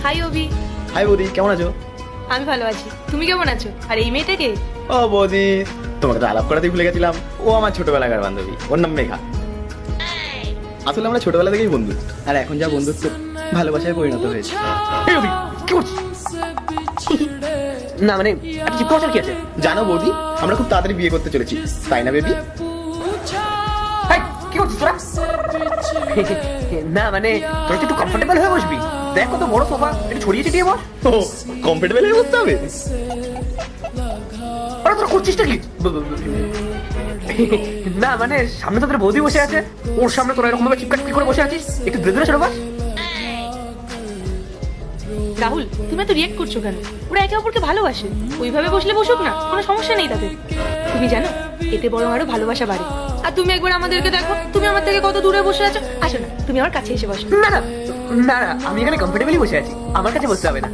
High অভি। High বৌদি, কেমন আছো? আমি ভালো আছি, তুমি কেমন আছো? আর এই মেয়েটাকে? ও বৌদি, তোমাকে তো আলাপ করাতেই ভুলে গেছিলাম। ও আমার ছোটবেলাকার বান্ধবী, ওর নাম মেঘা। আসলে আমরা ছোটবেলা থেকেই বন্ধু, আর এখন যা বন্ধুত্ব ভালোবাসায় পরিণত হয়েছে। এই রবি, কি করছিস? না মানে এত চিপ করার কি আছে? জানো বৌদি, আমরা খুব তাড়াতাড়ি বিয়ে করতে চলেছি, তাই না বেবি? হাই, কি করছিস তোরা? না মানে তোরা কি একটু কমফোর্টেবল হয়ে বসবি? দেখ কত বড় সোফা, একটু ছড়িয়ে ছিটিয়ে বস। ও কমফোর্টেবল হয়ে বসতে হবে? আরে তোরা করছিসটা কি? না মানে সামনে তোদের বৌদি বসে আছে, ওর সামনে তোরা এরকম ভাবে চিপকাট করে বসে আছিস, একটু দূরে দূরে সরে বস। রাহুল, তুমি এত রিয়েক্ট করছো কেন? ওরা একে অপরকে ভালোবাসে, ওইভাবে বসলে বসুক না, কোনো সমস্যা নেই তাদের। তুমি জানো, এতে বরং আরো ভালোবাসা বাড়ে। আর তুমি একবার আমাদেরকে দেখো, তুমি আমার থেকে কত দূরে বসে আছো। আসো না, তুমি আমার কাছে এসে বসো। না না না না, আমি এখানে কমফোর্টেবলি বসে আছি, আমার কাছে বসতে হবে না।